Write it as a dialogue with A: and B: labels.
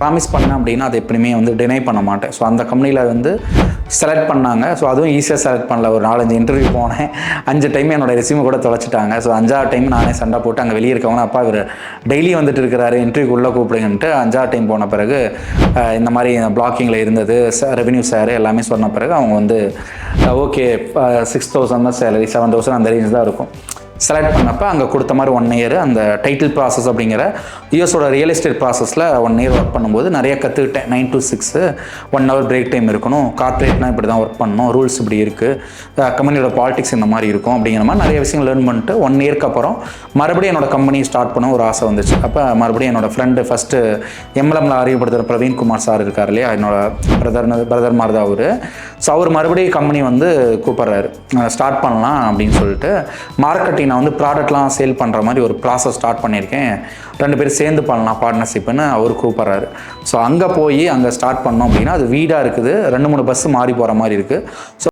A: Promise பண்ணேன் அப்படின்னா அது எப்படியுமே வந்து டினை பண்ண மாட்டேன். ஸோ அந்த கம்பெனியில் வந்து செலக்ட் பண்ணாங்க. ஸோ அதுவும் ஈஸியாக செலக்ட் பண்ணல. ஒரு 4-5 இன்டர்வியூ போனேன். 5 டைம் என்னோட ரெஸ்யூமை கூட தொலைச்சிட்டாங்க. ஸோ 5ஆவது டைம் நானே சண்டை போட்டு அங்கே வெளியே இருக்கவங்க, அப்பா இவர் டெய்லி வந்துட்டு இருக்கிறாரு, இன்டர்வியூக்கு உள்ளே கூப்பிடுங்கன்ட்டு 5ஆவது டைம் போன பிறகு இந்த மாதிரி பிளாக்கிங்கில் இருந்தது ரெவென்யூ சார் எல்லாமே சொன்ன பிறகு அவங்க வந்து ஓகே 6,000 தான் சேலரி, 7,000 அந்த ரேஞ்ச் தான் இருக்கும். செலக்ட் பண்ணப்போ அங்கே கொடுத்த மாதிரி 1 இயர் அந்த டைட்டில் ப்ராசஸ் அப்படிங்கிற யூஎஸோட ரியல் எஸ்டேட் ப்ராசஸில் 1 இயர் ஒர்க் பண்ணும்போது நிறைய கற்றுக்கிட்டேன். 9 to 6 1 hour பிரேக் டைம் இருக்கணும், கார்ப்பரேட்னா இப்படி தான் ஒர்க் பண்ணணும், ரூல்ஸ் இப்படி இருக்குது, கம்பெனியோட பாலிடிக்ஸ் இந்த மாதிரி இருக்கும் அப்படிங்கிற மாதிரி நிறைய விஷயம் லேர்ன் பண்ணிட்டு 1 இயர்க்கு அப்புறம் மறுபடியும் என்னோட கம்பெனி ஸ்டார்ட் பண்ண ஒரு ஆசை வந்துச்சு. அப்போ மறுபடியும் என்னோட ஃப்ரெண்டு ஃபஸ்ட்டு எம்எல்எம்ல அறியப்படுத்துகிற பிரவீன்குமார் சார் இருக்கார் இல்லையா, என்னோட பிரதர் மாதிரி தான் அவர். ஸோ அவர் மறுபடியும் கம்பெனி வந்து கூப்பிட்றாரு, ஸ்டார்ட் பண்ணலாம் அப்படின்னு சொல்லிட்டு. மார்க்கெட்டிங் நான் வந்து ப்ராடக்ட்லாம் சேல் பண்ணுற மாதிரி ஒரு ப்ராசஸ் ஸ்டார்ட் பண்ணியிருக்கேன், 2 பேரும் சேர்ந்து பண்ணலாம் பார்ட்னர்ஷிப்னு அவர் கூப்பிட்றாரு. ஸோ அங்கே போய் அங்கே ஸ்டார்ட் பண்ணோம் அப்படின்னா அது வீடாக இருக்குது, 2-3 பஸ்ஸு மாறி போகிற மாதிரி இருக்குது. ஸோ